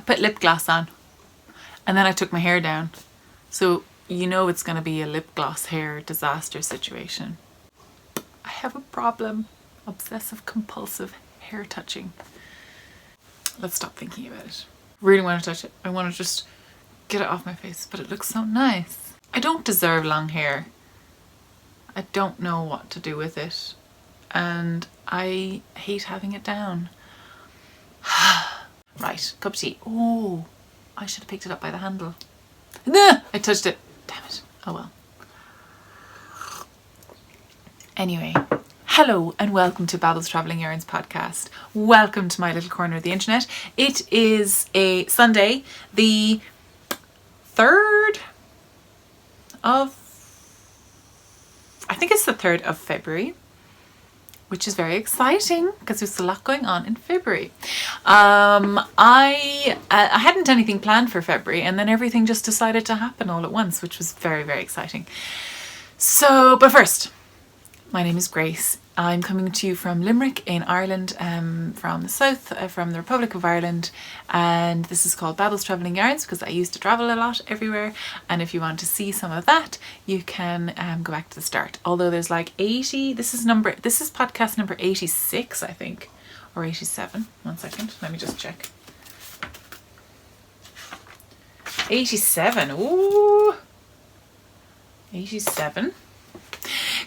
put lip gloss on, and then I took my hair down. So you know it's going to be a lip gloss hair disaster situation. I have a problem. Obsessive compulsive hair touching. Let's stop thinking about it. Really want to touch it. I want to just get it off my face, but it looks so nice. I don't deserve long hair. I don't know what to do with it, and I hate having it down. Right, cup of tea. Oh, I should have picked it up by the handle. No, I touched it. Damn it. Oh well. Anyway, hello and welcome to Babbles Travelling Yarns podcast. Welcome to my little corner of the internet. It is a Sunday, the 3rd of, I think it's the 3rd of February, which is very exciting because there's a lot going on in February. I hadn't anything planned for February, and then everything just decided to happen all at once, which was very, very exciting. So, but first, my name is Grace. I'm coming to you from Limerick in Ireland, from the south, from the Republic of Ireland, and this is called Babbles Travelling Yarns because I used to travel a lot everywhere, and if you want to see some of that, you can go back to the start. Although there's like 80, this is podcast number 86, I think, or 87. 1 second, let me just check. 87, ooh, 87.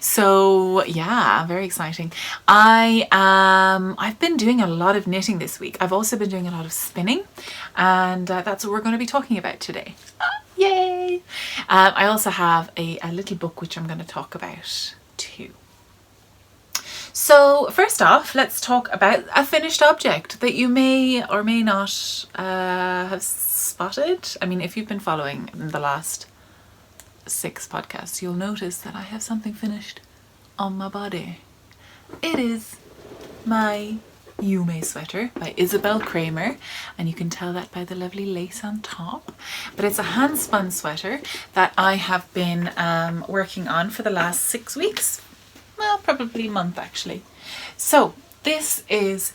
So yeah, very exciting. I've been doing a lot of knitting this week. I've also been doing a lot of spinning, and that's what we're going to be talking about today. Yay! I also have a little book which I'm going to talk about too. So first off, let's talk about a finished object that you may or may not have spotted. I mean, if you've been following the last 6 podcasts, you'll notice that I have something finished on my body. It is my Yume sweater by Isabel Kramer, and you can tell that by the lovely lace on top. But it's a hand spun sweater that I have been working on for the last 6 weeks. Well, probably a month actually. So this is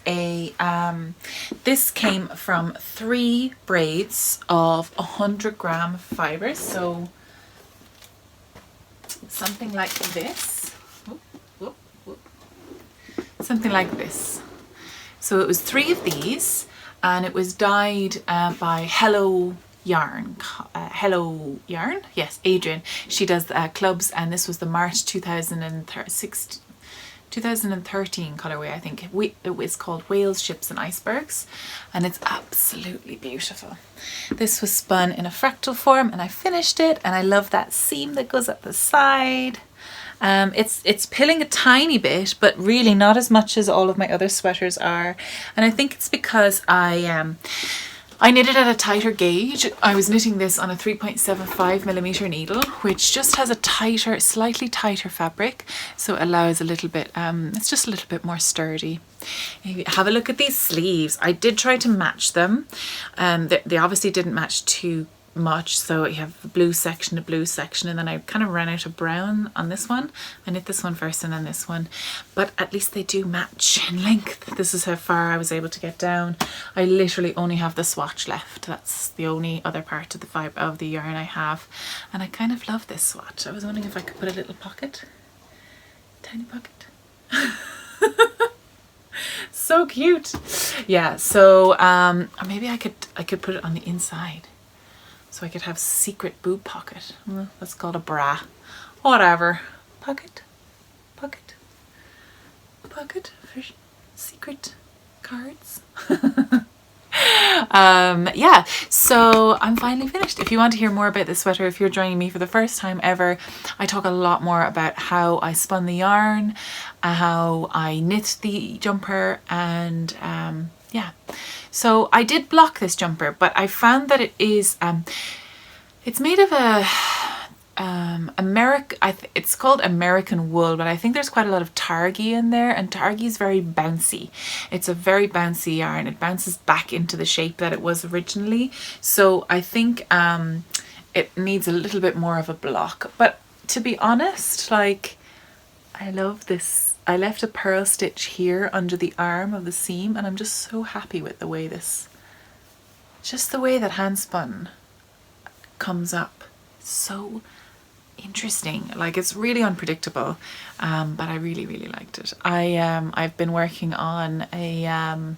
this came from 3 braids of 100-gram fibers. So something like this. Something like this. So it was 3 of these, and it was dyed by Hello Yarn. Yes, Adrian. She does clubs, and this was the March 2013 colorway, I think. It was called Whales, Ships and Icebergs, and it's absolutely beautiful. This was spun in a fractal form, and I finished it, and I love that seam that goes up the side. It's pilling a tiny bit, but really not as much as all of my other sweaters are, and I think it's because I knitted at a tighter gauge. I was knitting this on a 3.75mm needle, which just has a tighter, slightly tighter fabric, so it allows a little bit, it's just a little bit more sturdy. Have a look at these sleeves. I did try to match them. They obviously didn't match too much, so you have a blue section, a blue section, and then I kind of ran out of brown on this one. I knit this one first and then this one, but at least they do match in length. This is how far I was able to get down. I literally only have the swatch left. That's the only other part of the fibre of the yarn I have, and I kind of love this swatch. I was wondering if I could put a little pocket, tiny pocket. So cute. Yeah, so or maybe I could put it on the inside, so I could have secret boob pocket. Well, that's called a bra. Whatever. Pocket for secret cards. Yeah, so I'm finally finished. If you want to hear more about this sweater, if you're joining me for the first time ever, I talk a lot more about how I spun the yarn, how I knit the jumper, and yeah. So I did block this jumper, but I found that it is it's made of a it's called American wool, but I think there's quite a lot of targi in there, and targi is very bouncy. It's a very bouncy yarn. It bounces back into the shape that it was originally, so I think it needs a little bit more of a block. But to be honest, like, I love this. I left a purl stitch here under the arm of the seam, and I'm just so happy with the way this just the way that hand spun comes up, so interesting. Like, it's really unpredictable, but I really liked it. I've been working on a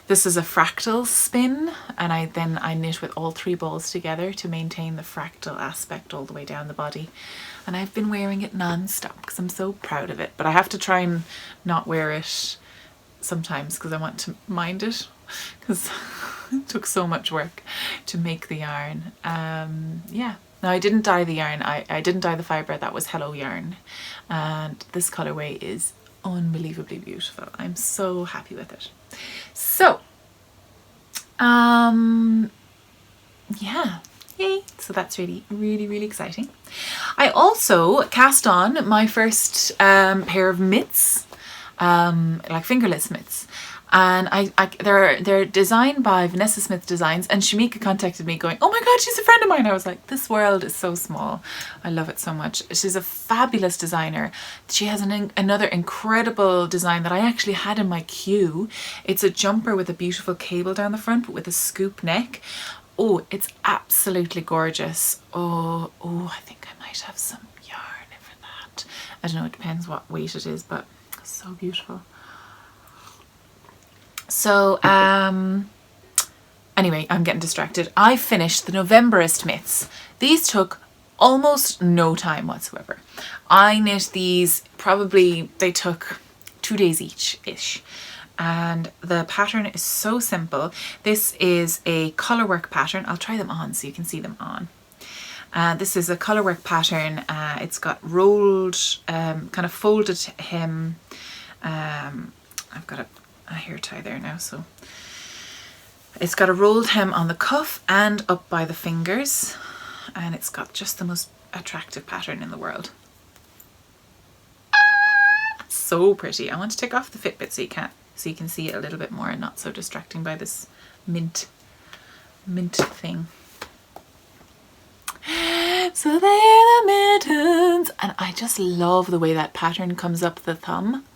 this is a fractal spin, and I knit with all 3 balls together to maintain the fractal aspect all the way down the body, and I've been wearing it non-stop because I'm so proud of it. But I have to try and not wear it sometimes because I want to mind it, because it took so much work to make the yarn. Yeah. Now, I didn't dye the yarn. I didn't dye the fibre. That was Hello Yarn. And this colourway is unbelievably beautiful. I'm so happy with it. So, yeah. Yay. So that's really exciting. I also cast on my first pair of mitts, like fingerless mitts. And they're designed by Vanessa Smith Designs, and Shamika contacted me going, oh my god, she's a friend of mine. I was like, this world is so small. I love it so much. She's a fabulous designer. She has another incredible design that I actually had in my queue. It's a jumper with a beautiful cable down the front, but with a scoop neck. Oh, it's absolutely gorgeous. Oh, I think I might have some yarn for that. I don't know, it depends what weight it is, but it's so beautiful. So, anyway, I'm getting distracted. I finished the Novemberist mitts. These took almost no time whatsoever. I knit these, they took 2 days each-ish. And the pattern is so simple. This is a colourwork pattern. I'll try them on so you can see them on. This is a colourwork pattern. It's got rolled, kind of folded hem. I've got a hair tie there now, so it's got a rolled hem on the cuff and up by the fingers, and it's got just the most attractive pattern in the world. So pretty. I want to take off the Fitbit so you can see it a little bit more and not so distracting by this mint thing. So they're the mittens, and I just love the way that pattern comes up the thumb.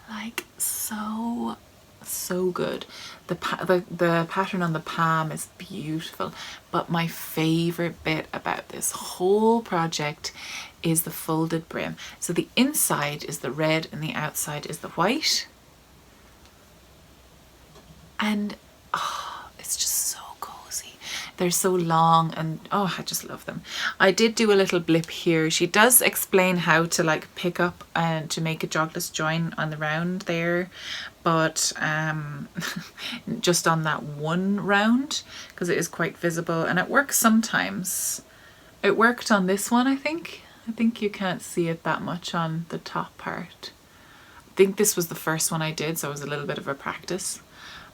Like, so good. The pattern on the palm is beautiful, but my favorite bit about this whole project is the folded brim. So the inside is the red and the outside is the white, and it's just so cozy. They're so long, and I just love them. I did do a little blip here. She does explain how to like pick up and to make a jogless join on the round there, but just on that one round, because it is quite visible and it works sometimes. It worked on this one, I think. I think you can't see it that much on the top part. I think this was the first one I did, so it was a little bit of a practice.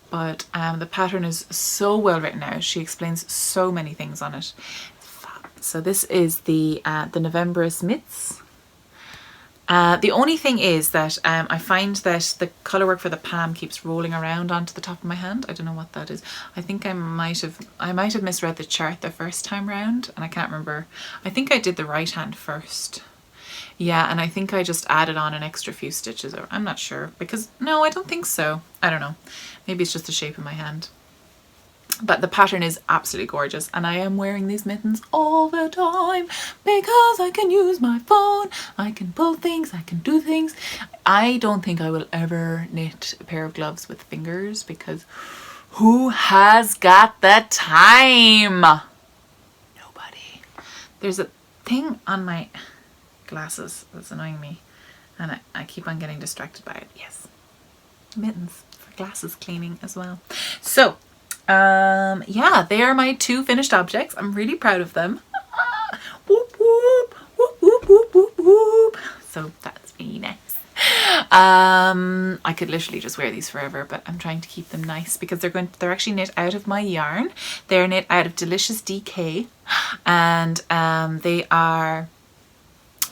But the pattern is so well written out. She explains so many things on it. So this is the Novemberist mitts. The only thing is that I find that the colourwork for the palm keeps rolling around onto the top of my hand. I don't know what that is. I think I might have misread the chart the first time round, and I can't remember. I think I did the right hand first. Yeah, and I think I just added on an extra few stitches. Or I'm not sure, because no, I don't think so. I don't know. Maybe it's just the shape of my hand. But the pattern is absolutely gorgeous, and I am wearing these mittens all the time because I can use my phone, I can pull things, I can do things. I don't think I will ever knit a pair of gloves with fingers, because who has got the time? Nobody. There's a thing on my glasses that's annoying me, and I keep on getting distracted by it. Yes, mittens for glasses cleaning as well. So yeah, they are my 2 finished objects. I'm really proud of them. Whoop whoop whoop whoop whoop whoop whoop. So that's really nice. I could literally just wear these forever, but I'm trying to keep them nice because they're actually knit out of my yarn. They're knit out of Delicious DK, and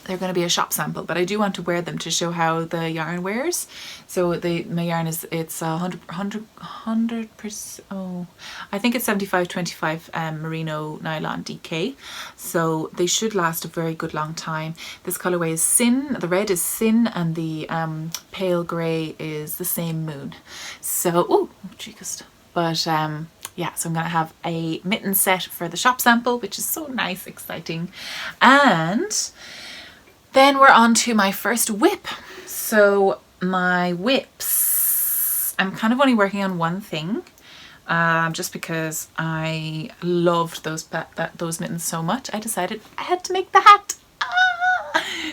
they're going to be a shop sample, but I do want to wear them to show how the yarn wears. So my yarn it's 100%. Oh, I think it's 75-25 merino nylon DK. So they should last a very good long time. This colorway is Sin. The red is Sin, and the pale gray is the same moon. So cheekest. But yeah, so I'm going to have a mitten set for the shop sample, which is so nice, exciting. And then we're on to my first whip. So my whips, I'm kind of only working on one thing, just because I loved those mittens so much. I decided I had to make the hat.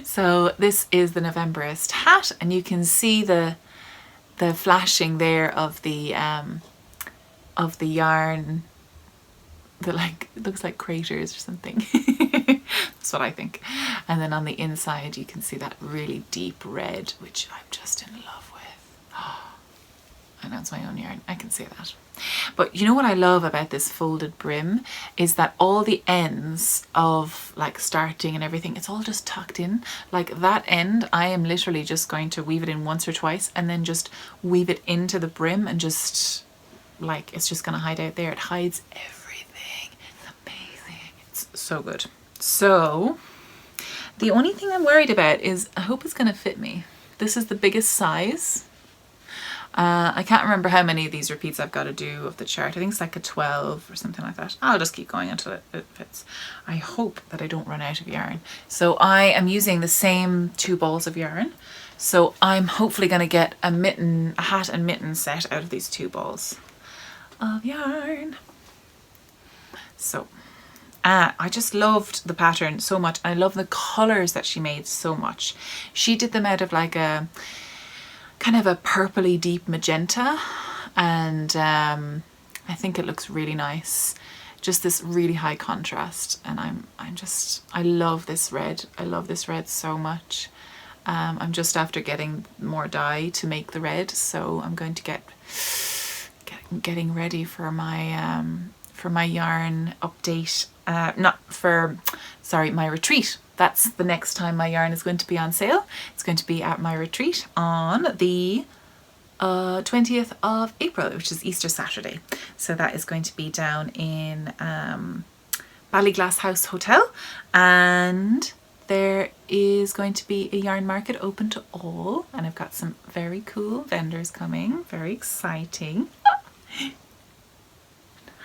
So this is the Novemberist hat, and you can see the flashing there of the yarn. It looks like craters or something. That's what I think. And then on the inside you can see that really deep red, which I'm just in love with. I know it's my own yarn, I can say that. But you know what I love about this folded brim is that all the ends of like starting and everything, it's all just tucked in. Like that end, I am literally just going to weave it in once or twice and then just weave it into the brim, and just like it's just gonna hide out there. It hides everything. It's amazing. It's so good. So the only thing I'm worried about is I hope it's gonna fit me. This is the biggest size. I can't remember how many of these repeats I've got to do of the chart. I think it's like a 12 or something like that. I'll just keep going until it fits. I hope that I don't run out of yarn. So I am using the same 2 balls of yarn. So I'm hopefully going to get a hat and mitten set out of these 2 balls of yarn. So I just loved the pattern so much. I love the colors that she made so much. She did them out of like a kind of a purpley deep magenta, and I think it looks really nice. Just this really high contrast, and I love this red. I love this red so much. I'm just after getting more dye to make the red, so I'm going to getting ready for my yarn update. My retreat. That's the next time my yarn is going to be on sale. It's going to be at my retreat on the 20th of April, which is Easter Saturday. So that is going to be down in Ballyglass House Hotel, and there is going to be a yarn market open to all, and I've got some very cool vendors coming. Very exciting.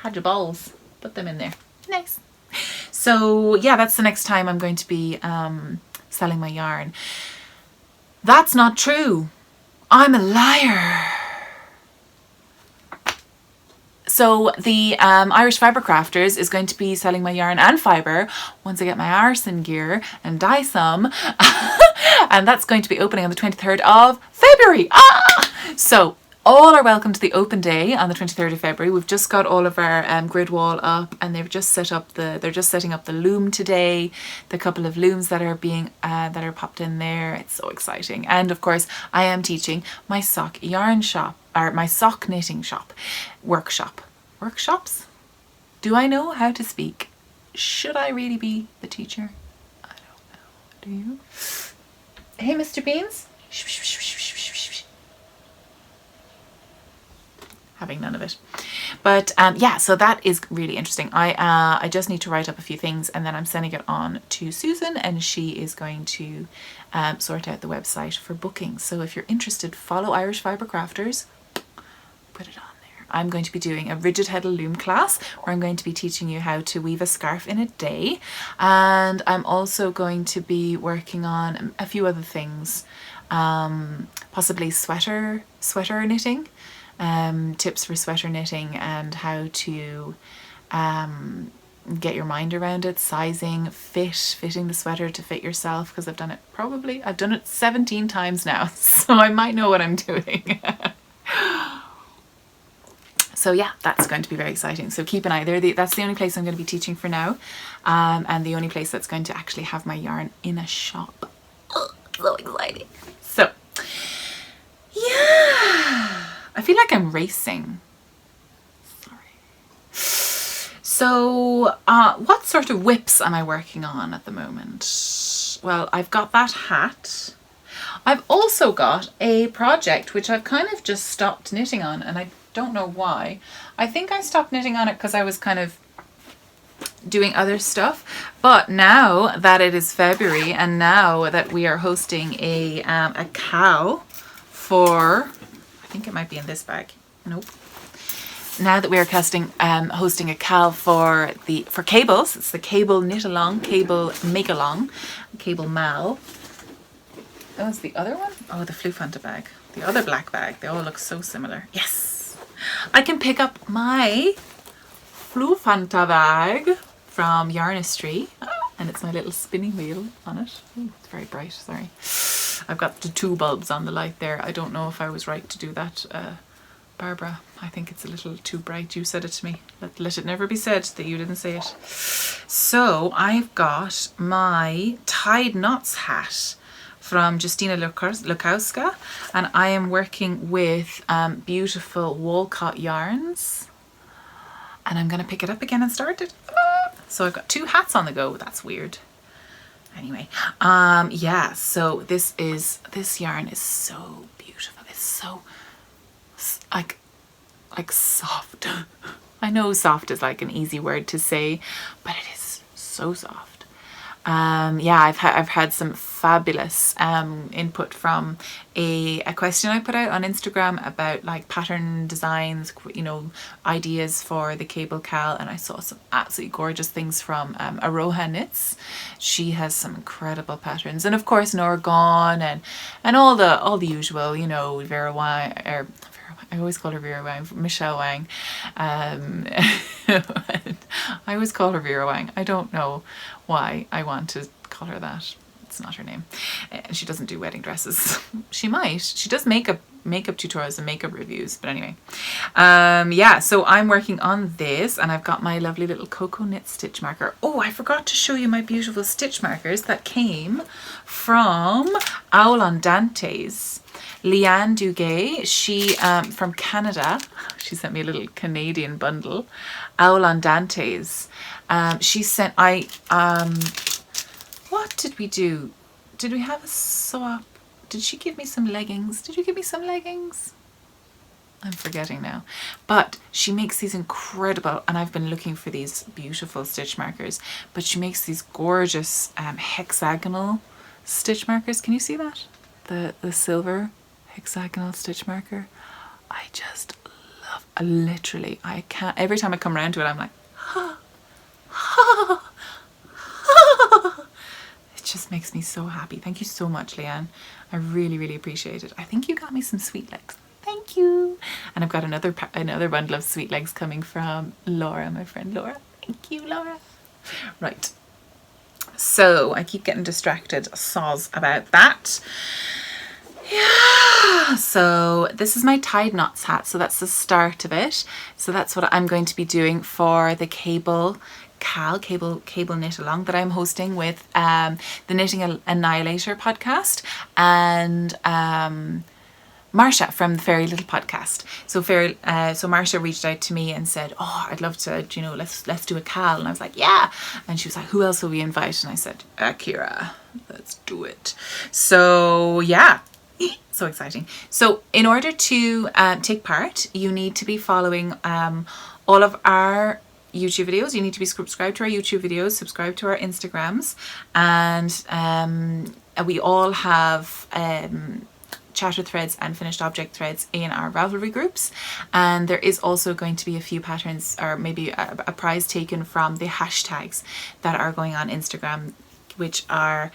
Had your balls, put them in there. Nice. So yeah, that's the next time I'm going to be selling my yarn. That's not true. I'm a liar. So the Irish Fibre Crafters is going to be selling my yarn and fibre once I get my arse in gear and dye some. And that's going to be opening on the 23rd of February. So all are welcome to the open day on the 23rd of February. We've just got all of our grid wall up, and they're just setting up the loom today. The couple of looms that are being that are popped in there. It's so exciting. And of course, I am teaching my sock yarn shop, or my sock knitting shop workshops. Do I know how to speak? Should I really be the teacher? I don't know. Do you? Hey, Mr. Beans. Having none of it. But yeah, so that is really interesting. I just need to write up a few things, and then I'm sending it on to Susan, and she is going to sort out the website for booking. So if you're interested, follow Irish Fibre Crafters, put it on there. I'm going to be doing a rigid heddle loom class where I'm going to be teaching you how to weave a scarf in a day, and I'm also going to be working on a few other things, possibly sweater knitting. Tips for sweater knitting and how to get your mind around it, sizing, fitting the sweater to fit yourself, because I've done it 17 times now, so I might know what I'm doing. So yeah, that's going to be very exciting. So keep an eye there. That's the only place I'm going to be teaching for now, and the only place that's going to actually have my yarn in a shop. Oh, so exciting. So yeah, I feel like I'm racing. Sorry. So what sort of whips am I working on at the moment? Well, I've got that hat. I've also got a project which I've kind of just stopped knitting on, and I don't know why. I think I stopped knitting on it because I was kind of doing other stuff, but now that it is February, and now that we are hosting a cow for, I think it might be in this bag. Nope. now that we are hosting a cal for cables, it's the cable knit along, cable make along, cable mal. That was the other one. Oh, the Flufanta bag, the other black bag. They all look so similar. Yes, I can pick up my Flufanta bag from Yarnistry, and it's my little spinning wheel on it. Ooh, it's very bright. Sorry, I've got the 2 bulbs on the light there. I don't know if I was right to do that. Barbara, I think it's a little too bright. You said it to me. Let it never be said that you didn't say it. So I've got my tied knots hat from Justina Lukowska, and I am working with beautiful Walcott yarns, and I'm going to pick it up again and start it. So I've got 2 hats on the go. That's weird. Anyway, yeah, so this yarn is so beautiful. It's so like soft. I know soft is like an easy word to say, but it is so soft. Yeah, I've had some fabulous input from a question I put out on Instagram about like pattern designs, you know, ideas for the cable cal, and I saw some absolutely gorgeous things from Aroha Knits. She has some incredible patterns, and of course Nora Gone and all the usual, you know, Vera Wang, or I always call her Vera Wang, Michelle Wang. I always call her Vera Wang. I don't know why I want to call her that. It's not her name. And she doesn't do wedding dresses. She might. She does makeup tutorials and makeup reviews. But anyway, yeah, so I'm working on this, and I've got my lovely little Cocoa Knit stitch marker. Oh, I forgot to show you my beautiful stitch markers that came from Owl on Dante's. Leanne Duguay, she from Canada, she sent me a little Canadian bundle. Owl on Dante's. She sent, what did we do? Did we have a swap? Did she give me some leggings? Did you give me some leggings? I'm forgetting now. But she makes these incredible, and I've been looking for these beautiful stitch markers, but she makes these gorgeous hexagonal stitch markers. Can you see that? The silver hexagonal stitch marker. I just love, literally, I can't, every time I come around to it, I'm like, ha, ha, ha. It just makes me so happy. Thank you so much, Leanne. I really, really appreciate it. I think you got me some sweet legs. Thank you. And I've got another bundle of sweet legs coming from Laura, my friend Laura. Thank you, Laura. Right. So I keep getting distracted, soz about that. Yeah, so this is my tied knots hat, so that's the start of it. So that's what I'm going to be doing for the cable knit along that I'm hosting with the Knitting Annihilator podcast and Marsha from the Fairy Little podcast. So so Marsha reached out to me and said, oh, I'd love to, you know, let's do a cal. And I was like, yeah. And she was like, who else will we invite? And I said, Akira, let's do it. So yeah. So exciting. So in order to take part, you need to be following all of our YouTube videos. You need to be subscribed to our YouTube videos, subscribe to our Instagrams, and we all have chatter threads and finished object threads in our Ravelry groups, and there is also going to be a few patterns, or maybe a prize taken from the hashtags that are going on Instagram, which are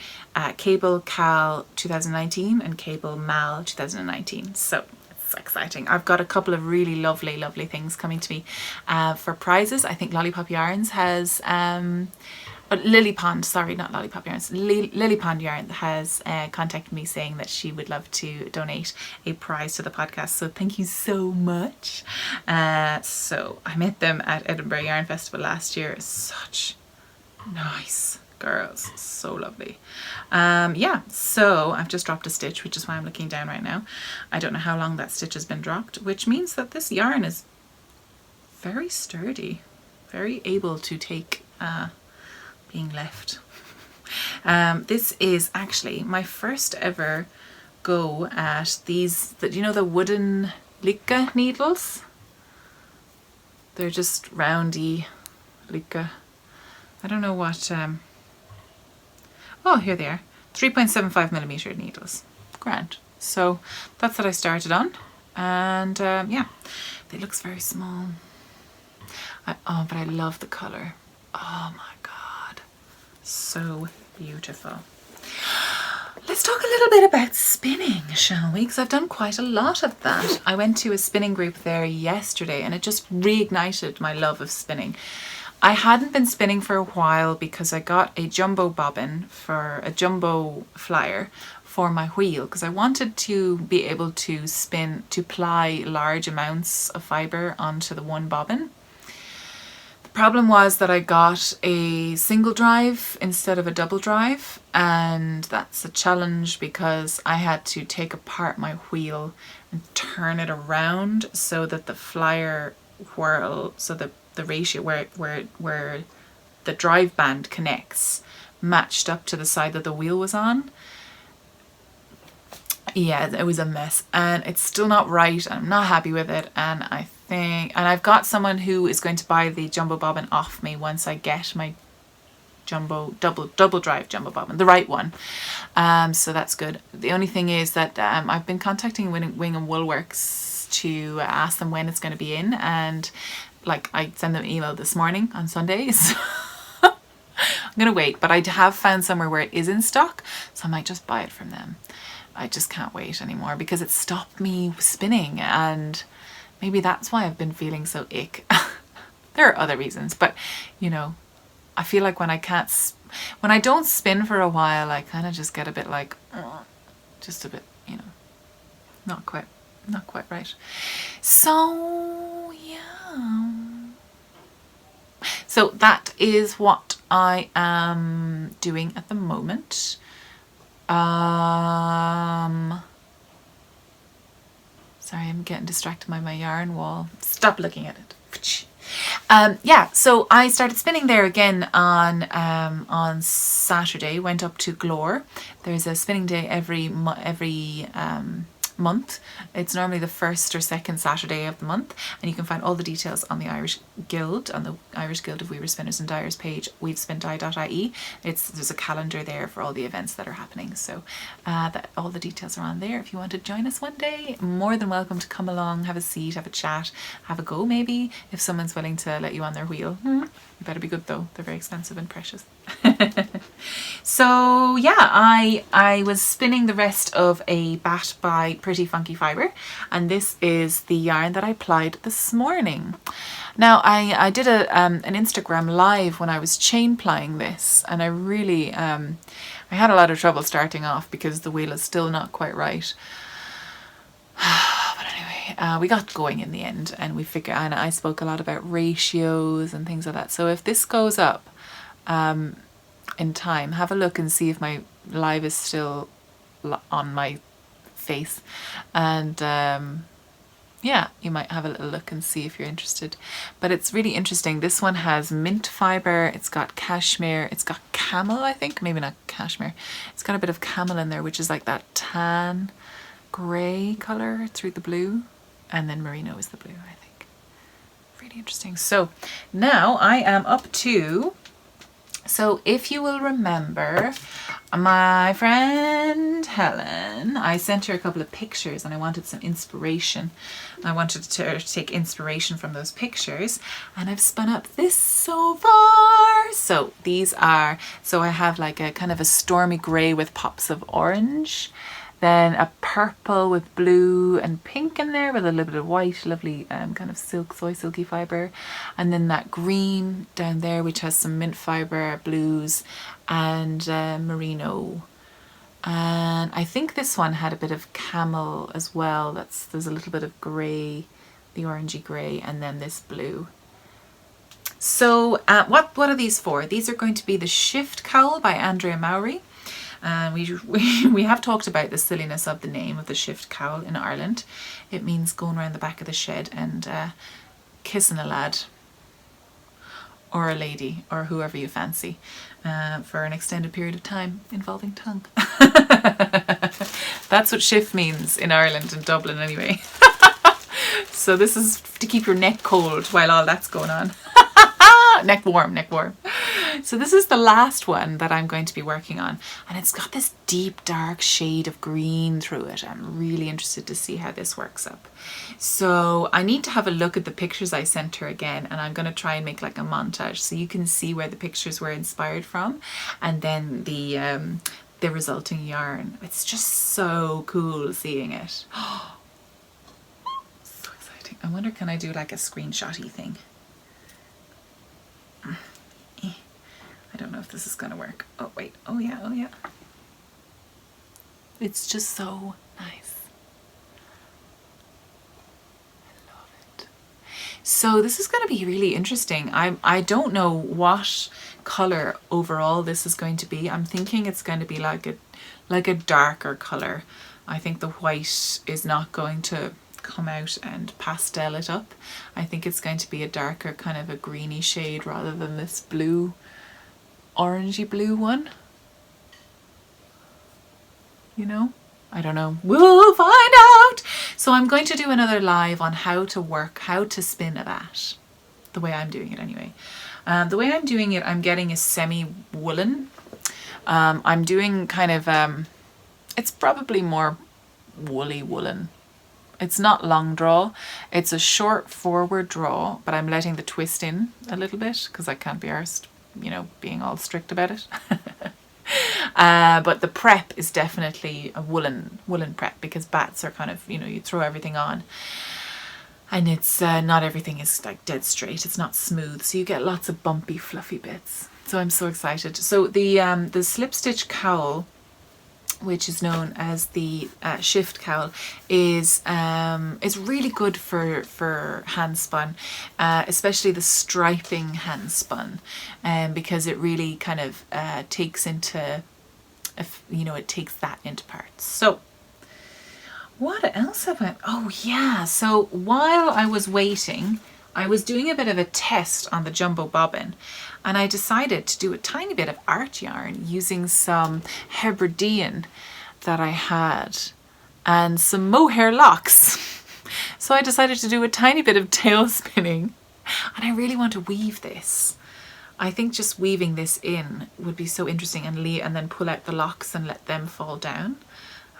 Cable Cal 2019 and Cable Mal 2019. So it's exciting. I've got a couple of really lovely things coming to me for prizes. I think Lollipop Yarns has Lily Pond, sorry, not Lollipop Yarns, Lily Pond Yarn has contacted me saying that she would love to donate a prize to the podcast. So thank you so much. So I met them at Edinburgh Yarn Festival last year. Such nice girls, so lovely. Yeah, so I've just dropped a stitch, which is why I'm looking down right now. I don't know how long that stitch has been dropped, which means that this yarn is very sturdy, very able to take being left. This is actually my first ever go at these, you know, the wooden Lykke needles. They're just roundy Lykke. I don't know what oh, here they are, 3.75mm needles. Grand. So that's what I started on, and yeah, it looks very small. Oh, but I love the colour. Oh my God. So beautiful. Let's talk a little bit about spinning, shall we? Because I've done quite a lot of that. I went to a spinning group there yesterday and it just reignited my love of spinning. I hadn't been spinning for a while because I got a jumbo bobbin for a jumbo flyer for my wheel because I wanted to be able to spin, to ply large amounts of fibre onto the one bobbin. Problem was that I got a single drive instead of a double drive, and that's a challenge because I had to take apart my wheel and turn it around so that the flyer whirl, so the ratio where the drive band connects matched up to the side that the wheel was on. Yeah, it was a mess and it's still not right. I'm not happy with it, and I've got someone who is going to buy the jumbo bobbin off me once I get my jumbo double drive jumbo bobbin, the right one. So that's good. The only thing is that I've been contacting Wing and Woolworks to ask them when it's going to be in, and like I sent them an email this morning on Sundays. I'm gonna wait, but I have found somewhere where it is in stock, so I might just buy it from them. I just can't wait anymore because it stopped me spinning, and maybe that's why I've been feeling so ick. There are other reasons, but you know, I feel like when I don't spin for a while, I kind of just get a bit like, just a bit, you know, not quite right. So yeah. So that is what I am doing at the moment. Sorry, I'm getting distracted by my yarn wall. Stop looking at it. Yeah, so I started spinning there again on Saturday. Went up to Glor. There's a spinning day every month. It's normally the first or second Saturday of the month, and you can find all the details on the Irish Guild, on the Irish Guild of Weavers, Spinners and Dyers page, weavespindye.ie. There's a calendar there for all the events that are happening, so that all the details are on there. If you want to join us one day, more than welcome to come along, have a seat, have a chat, have a go maybe, if someone's willing to let you on their wheel. You better be good though, they're very expensive and precious. So yeah, I was spinning the rest of a bat by Pretty Funky Fibre, and this is the yarn that I plied this morning. Now I did an Instagram live when I was chain plying this, and I really I had a lot of trouble starting off because the wheel is still not quite right. But anyway, we got going in the end, and we figured, and I spoke a lot about ratios and things like that. So if this goes up in time, have a look and see if my live is still on my face, and yeah, you might have a little look and see if you're interested. But it's really interesting. This one has mint fibre, it's got cashmere, it's got camel, I think, maybe not cashmere, it's got a bit of camel in there, which is like that tan grey colour through the blue, and then merino is the blue, I think. Really interesting. So now I am up to, so if you will remember, my friend Helen, I sent her a couple of pictures and I wanted some inspiration. I wanted to take inspiration from those pictures, and I've spun up this so far. So these are, so I have like a kind of a stormy grey with pops of orange, then a purple with blue and pink in there with a little bit of white, lovely kind of soy silky fibre, and then that green down there which has some mint fibre, blues and merino, and I think this one had a bit of camel as well. There's a little bit of grey, the orangey grey, and then this blue. So what are these for? These are going to be the Shift Cowl by Andrea Mowry. We have talked about the silliness of the name of the Shift Cowl in Ireland. It means going around the back of the shed and kissing a lad or a lady or whoever you fancy for an extended period of time involving tongue. That's what shift means in Ireland and Dublin anyway. So this is to keep your neck cold while all that's going on. Neck warm. So this is the last one that I'm going to be working on, and it's got this deep dark shade of green through it. I'm really interested to see how this works up. So I need to have a look at the pictures I sent her again, and I'm going to try and make like a montage so you can see where the pictures were inspired from, and then the resulting yarn. It's just so cool seeing it. So exciting. I wonder, can I do like a screenshot-y thing? I don't know if this is going to work. Oh, wait. Oh, yeah. Oh, yeah. It's just so nice. I love it. So this is going to be really interesting. I don't know what color overall this is going to be. I'm thinking it's going to be like a darker color. I think the white is not going to come out and pastel it up. I think it's going to be a darker kind of a greeny shade rather than this blue, orangey blue one. You know? I don't know. We'll find out! So I'm going to do another live on how to spin a bat. The way I'm doing it anyway. The way I'm doing it, I'm getting a semi-woolen. I'm doing kind of, it's probably more woolly woolen. It's not long draw. It's a short forward draw, but I'm letting the twist in a little bit because I can't be arsed, you know, being all strict about it. But the prep is definitely a woolen prep, because bats are kind of, you know, you throw everything on and it's not everything is like dead straight. It's not smooth, so you get lots of bumpy fluffy bits. So I'm so excited. So the slip stitch cowl, which is known as the shift cowl, is really good for hand spun, especially the striping hand spun, because it really kind of takes into, you know, it takes that into parts. So what else have I? Oh yeah, so while I was waiting, I was doing a bit of a test on the jumbo bobbin, and I decided to do a tiny bit of art yarn using some Hebridean that I had and some mohair locks. So I decided to do a tiny bit of tail spinning, and I really want to weave this. I think just weaving this in would be so interesting, and then pull out the locks and let them fall down.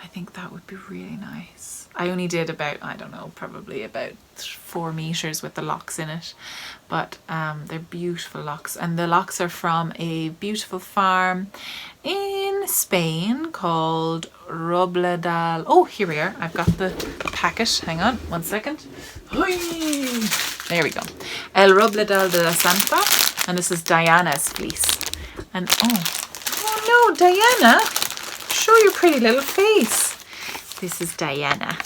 I think that would be really nice. I only did about, I don't know, probably about 4 meters with the locks in it, but they're beautiful locks, and the locks are from a beautiful farm in Spain called Robledal. Oh, here we are. I've got the packet. Hang on 1 second. There we go. El Robledal de la Santa, and this is Diana's fleece. And oh no, Diana! Show your pretty little face. This is Diana.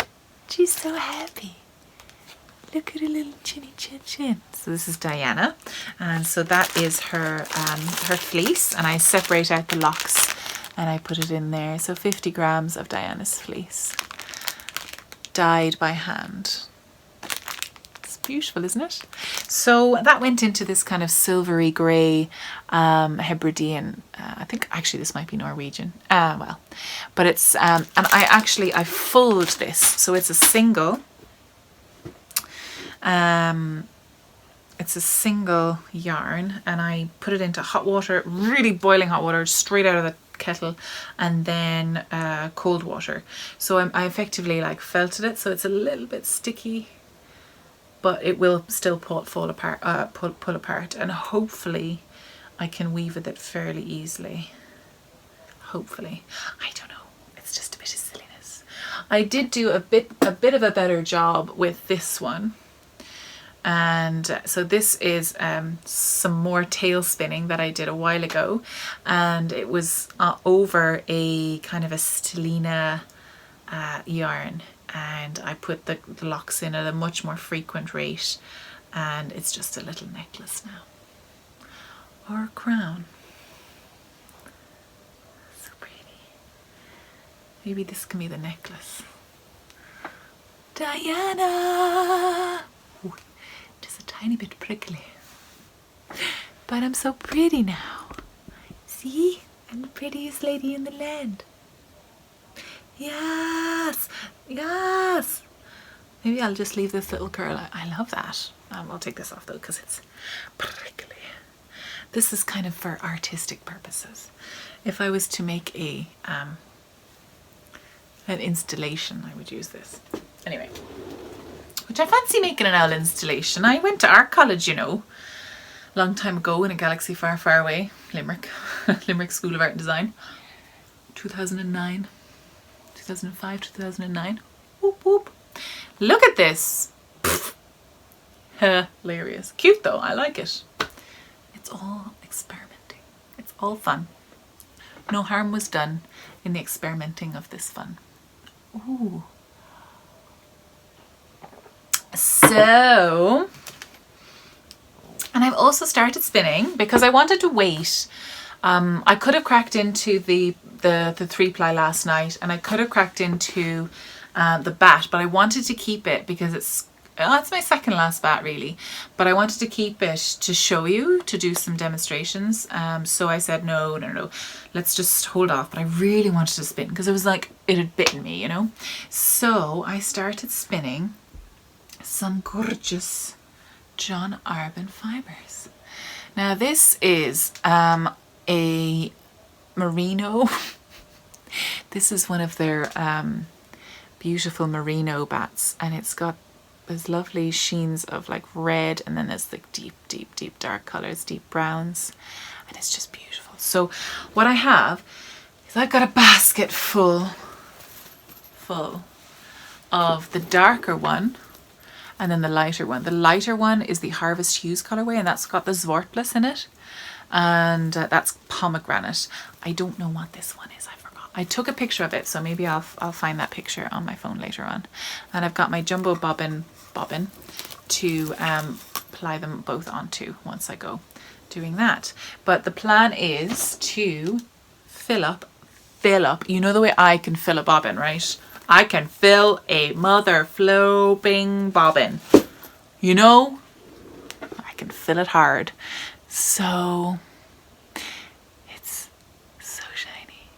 She's so happy. Look at her little chinny chin chin. So this is Diana, and so that is her her fleece, and I separate out the locks and I put it in there. So 50 grams of Diana's fleece, dyed by hand. It's beautiful, isn't it? So that went into this kind of silvery grey Hebridean. I think actually this might be Norwegian. Well, but it's and I fulled this, so it's a single. It's a single yarn, and I put it into hot water, really boiling hot water, straight out of the kettle, and then cold water. So I effectively like felted it, so it's a little bit sticky, but it will still pull apart, and hopefully I can weave with it fairly easily. Hopefully. I don't know. It's just a bit of silliness. I did do a bit of a better job with this one. And so this is some more tail spinning that I did a while ago, and it was over a kind of a stellina yarn, and I put the locks in at a much more frequent rate, and it's just a little necklace now, or a crown. So pretty. Maybe this can be the necklace. Diana! Ooh. Just a tiny bit prickly, but I'm so pretty now. See, I'm the prettiest lady in the land. Yes, yes. Maybe I'll just leave this little curl. I love that. I'll take this off though because it's prickly. this is kind of for artistic purposes. If I was to make a an installation, I would use this. Anyway, which I fancy making an owl installation. I went to art college, you know, a long time ago in a galaxy far, far away, Limerick, Limerick School of Art and Design, 2009, 2005, 2009. Whoop, whoop. Look at this. Hilarious. Cute though, I like it. It's all experimenting. It's all fun. No harm was done in the experimenting of this fun. Ooh. So, and I've also started spinning because I wanted to wait. I could have cracked into the 3-ply last night, and I could have cracked into the bat, but I wanted to keep it because it's my second last bat really, but I wanted to keep it to show you, to do some demonstrations. So I said no, let's just hold off. But I really wanted to spin because it was like it had bitten me, you know. So I started spinning some gorgeous John Arbon fibers. Now this is a merino. This is one of their beautiful merino bats, and it's got those lovely sheens of like red, and then there's like deep dark colors, deep browns, and it's just beautiful. So what I have is I've got a basket full of the darker one and then the lighter one. The lighter one is the Harvest Hues colorway, and that's got the Zwartbles in it, and that's pomegranate. I don't know what this one is, I forgot. I took a picture of it, so maybe I'll find that picture on my phone later on. And I've got my jumbo bobbin to ply them both onto once I go doing that. But the plan is to fill up. You know the way I can fill a bobbin, right? I can fill a mother floping bobbin. You know, I can fill it hard. So it's so shiny.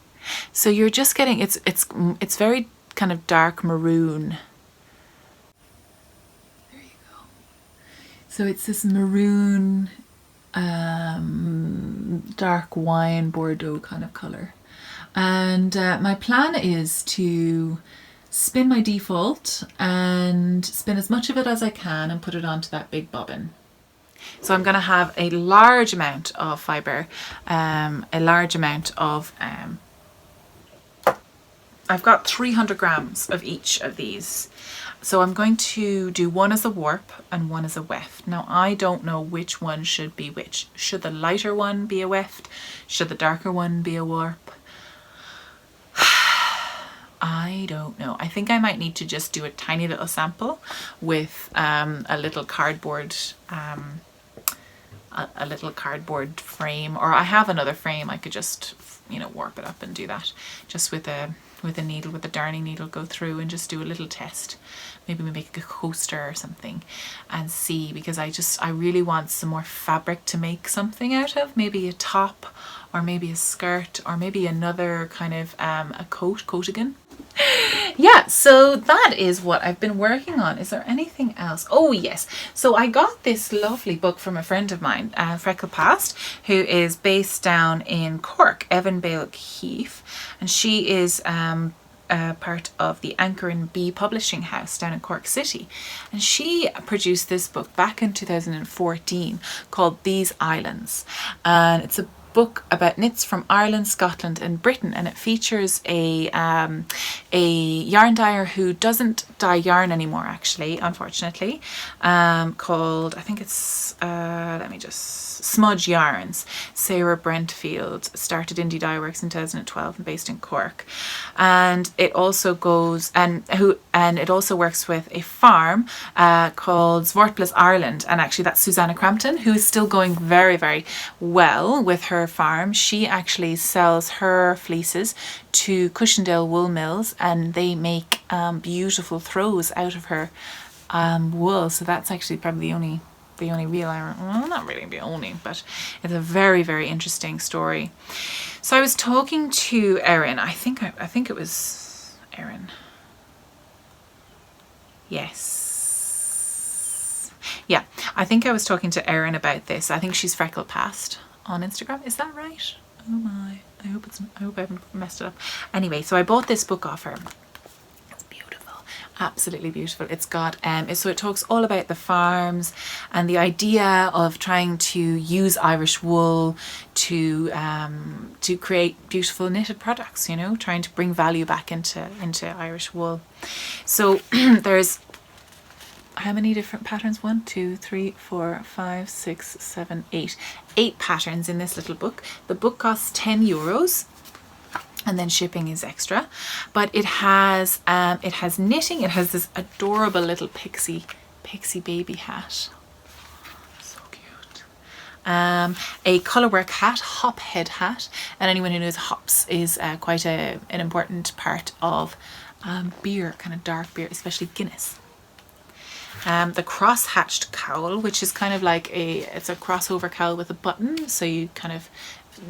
So you're just getting, it's very kind of dark maroon. There you go. So it's this maroon, dark wine Bordeaux kind of color. And my plan is to spin my default and spin as much of it as I can and put it onto that big bobbin. So I'm going to have a large amount of fibre, a large amount of, I've got 300 grams of each of these. So I'm going to do one as a warp and one as a weft. Now I don't know which one should be which. Should the lighter one be a weft? Should the darker one be a warp? I don't know. I think I might need to just do a tiny little sample with a little cardboard frame, or I have another frame. I could just, you know, warp it up and do that just with a needle, with a darning needle, go through and just do a little test. Maybe we make a coaster or something and see, because I really want some more fabric to make something out of. Maybe a top, or maybe a skirt, or maybe another kind of a coatigan. Yeah, so that is what I've been working on. Is there anything else? Oh yes, so I got this lovely book from a friend of mine, Freckle Past, who is based down in Cork, Evan Bale Keefe, and she is part of the Anchor and Bee publishing house down in Cork City, and she produced this book back in 2014 called These Islands, and it's a book about knits from Ireland, Scotland and Britain, and it features a yarn dyer who doesn't dye yarn anymore, actually, unfortunately, called, I think it's let me just, Smudge Yarns. Sarah Brentfield started Indie Dye Works in 2012 and based in Cork, and it also goes and it also works with a farm called Zwartbles Ireland, and actually that's Susanna Crampton, who is still going very, very well with her farm. She actually sells her fleeces to Cushendale wool mills, and they make beautiful throws out of her wool. So that's actually probably the only real iron, well, not really the only, but it's a very, very interesting story. So I was talking to Erin, I think it was Erin. Yes. Yeah, I think I was talking to Erin about this. I think she's Freckle Past on Instagram. Is that right? Oh my, I hope I haven't messed it up. Anyway, so I bought this book off her. It's beautiful, absolutely beautiful. It's got so it talks all about the farms and the idea of trying to use Irish wool to create beautiful knitted products, you know, trying to bring value back into Irish wool. So there's how many different patterns? 1, 2, 3, 4, 5, 6, 7, 8. 8 patterns in this little book. The book costs €10 and then shipping is extra. But it has knitting. It has this adorable little pixie baby hat. So cute. A colourwork hat, hop head hat. And anyone who knows hops is quite an important part of beer, kind of dark beer, especially Guinness. The cross-hatched cowl, which is kind of like it's a crossover cowl with a button, so you kind of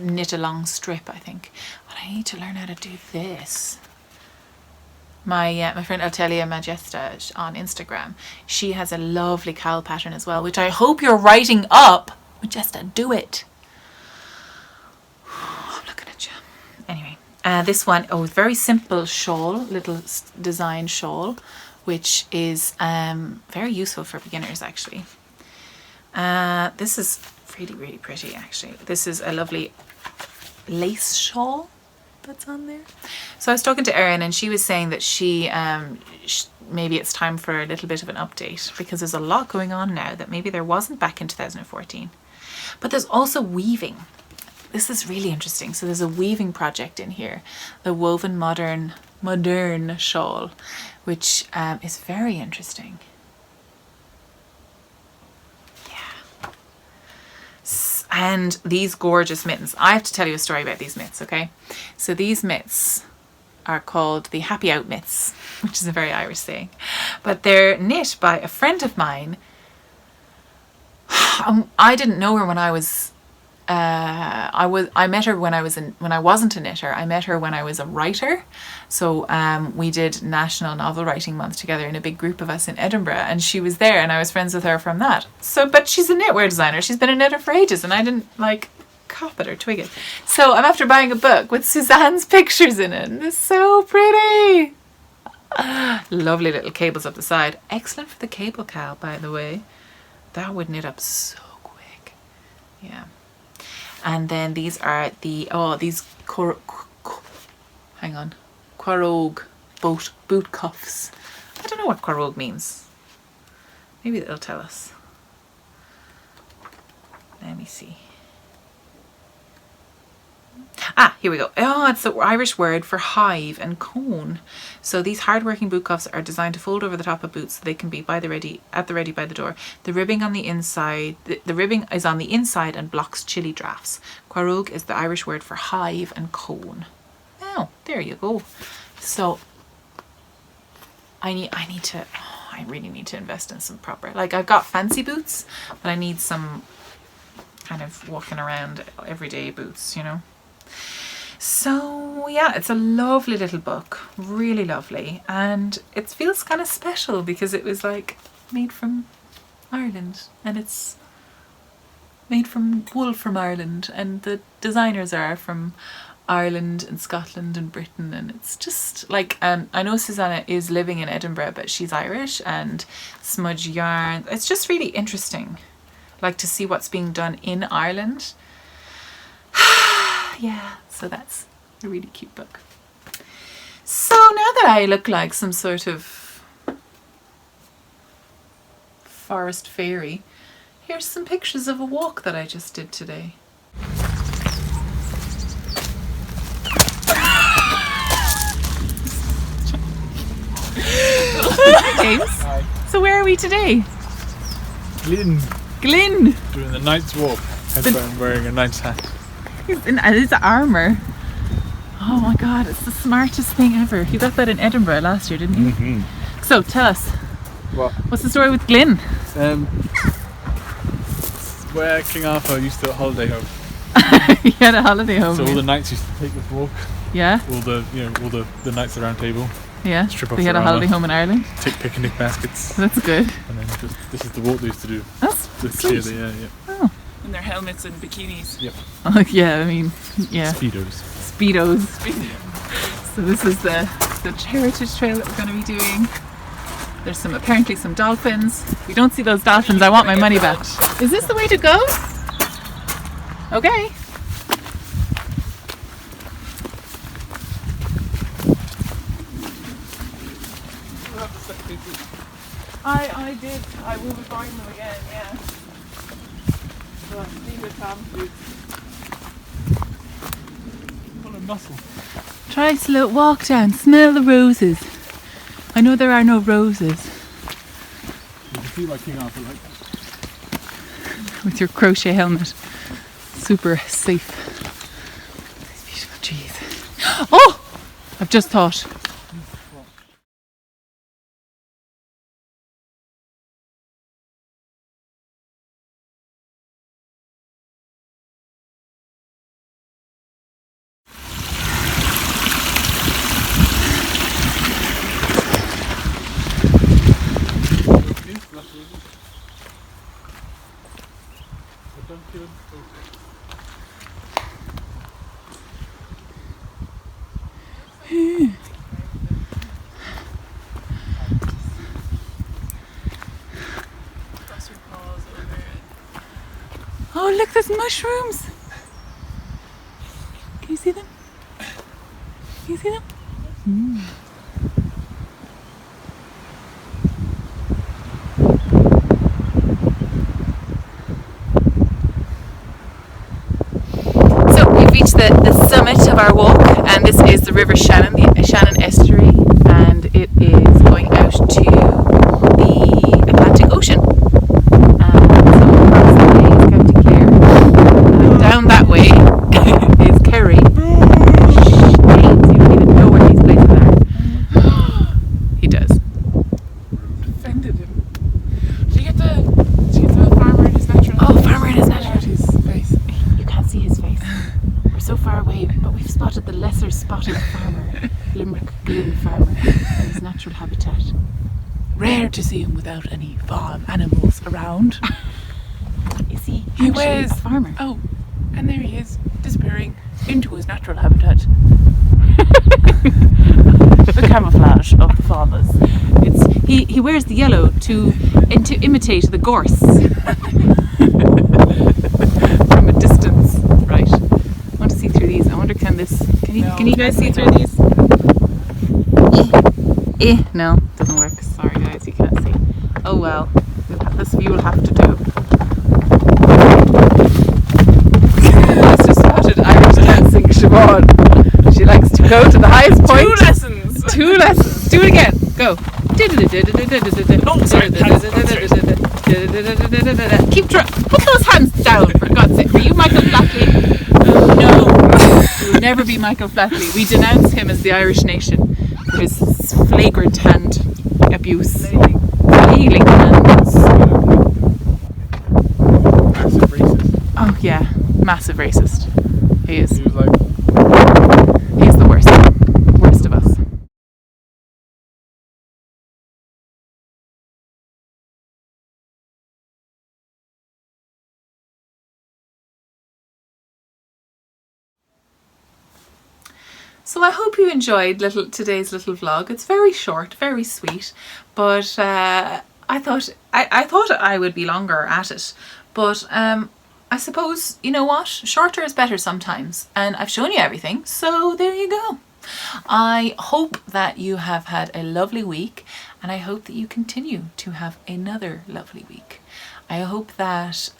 knit a long strip, I think. But I need to learn how to do this. My friend Altelia Majesta on Instagram, she has a lovely cowl pattern as well, which I hope you're writing up. Majesta, do it. I'm looking at you. Anyway, this one, very simple shawl, little design shawl, which is very useful for beginners actually. This is really, really pretty actually. This is a lovely lace shawl that's on there. So I was talking to Erin and she was saying that she maybe it's time for a little bit of an update because there's a lot going on now that maybe there wasn't back in 2014. But there's also weaving. This is really interesting. So there's a weaving project in here, the Woven Modern shawl, which is very interesting. Yeah. And these gorgeous mittens. I have to tell you a story about these mitts, okay? So these mitts are called the Happy Out mitts, which is a very Irish saying. But they're knit by a friend of mine. I didn't know her when I was I met her when I wasn't a knitter. I met her when I was a writer. So we did National Novel Writing Month together in a big group of us in Edinburgh, and she was there and I was friends with her from that. So, but she's a knitwear designer. She's been a knitter for ages and I didn't cop it or twig it. So I'm after buying a book with Suzanne's pictures in it and it's so pretty. Lovely little cables up the side. Excellent for the cable cowl, by the way. That would knit up so quick. Yeah. And then these are these Quarogue boot cuffs. I don't know what Quarogue means. Maybe they'll tell us. Let me see. Here we go. It's the Irish word for hive and cone. So these hard-working boot cuffs are designed to fold over the top of boots so they can be at the ready by the door. The ribbing on the inside, the ribbing is on the inside and blocks chilly drafts. Quarogue is the Irish word for hive and cone. Oh, there you go. So I really need to invest in some proper, I've got fancy boots, but I need some kind of walking around everyday boots, you know. So yeah, it's a lovely little book, really lovely, and it feels kind of special because it was made from Ireland and it's made from wool from Ireland and the designers are from Ireland and Scotland and Britain, and it's just I know Susanna is living in Edinburgh but she's Irish, and smudge yarn, it's just really interesting to see what's being done in Ireland. Yeah, so that's a really cute book. So now that I look like some sort of forest fairy, here's some pictures of a walk that I just did today. Hi, James. Hi. So where are we today? Glin. Glin. Doing the night's walk. I'm wearing a knight's hat. He's in his armour. Oh my god, it's the smartest thing ever. You got that in Edinburgh last year, didn't you? Mm-hmm. So tell us, what's the story with Glin? Where King Arthur used to holiday home. He had a holiday home. So all the knights used to take this walk. Yeah. All the knights at the round table. Yeah. Strip off they had a holiday home in Ireland. Take picnic baskets. That's good. And then this is the walk they used to do. That's sweet. Yeah. Oh, in their helmets and bikinis. Yep. Oh yeah, I mean, yeah. Speedos. Speedos. So this is the heritage trail that we're going to be doing. There's apparently some dolphins. If we don't see those dolphins, I want my money back. Is this the way to go? Okay. I did. I will be buying them again, yeah. So these are Tom's boots. Full of muscle. Try a slow walk down. Smell the roses. I know there are no roses. You can see my King Arthur like With your crochet helmet. Super safe. These beautiful trees. Oh! I've just thought. Cross your paws over it. Oh, look, there's mushrooms. Can you see them? Can you see them? So we've reached the summit of our walk, and this is the River Shannon, the Shannon estuary, and it is going out to the Atlantic Ocean. And so across the way is County Clare, and down that way is Kerry. James, you don't even know where these places are. He does. Offended him. Did you get the farmer in his natural? Oh, farmer in his natural. His face. You can't see his face. We're so far away, but we've spotted the lesser spotted farmer, Limerick Glin farmer, in his natural habitat. Rare to see him without any farm animals around. Is he? He actually wears a farmer. Oh, and there he is, disappearing into his natural habitat. The camouflage of the farmers. He wears the yellow to imitate the gorse from a distance. Right. I want to see through these. I wonder can you guys see through these? No, doesn't work. Sorry guys, you can't see. Oh well, this you will have to do. It's just spotted Irish dancing Siobhan. She likes to go to the highest point. 2 lessons! 2 lessons. Do it again. Go. Oh, sorry. Keep put those hands down, for God's sake. Are you Michael Flatley? No. You will never be Michael Flatley. We denounce him as the Irish nation for his flagrant hand abuse. Flailing hands. massive racist. Oh yeah, massive racist. He is. He was like, He's the worst. Worst of us. So I hope you enjoyed today's little vlog. It's very short, very sweet, but I thought I would be longer at it, but I suppose, you know what, shorter is better sometimes, and I've shown you everything, so there you go. I hope that you have had a lovely week, and I hope that you continue to have another lovely week. I hope that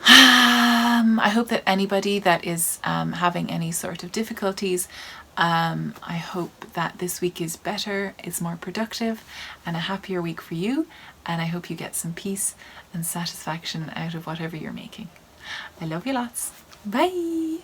I hope that anybody that is having any sort of difficulties, I hope that this week is better, is more productive, and a happier week for you, and I hope you get some peace and satisfaction out of whatever you're making. I love you lots. Bye!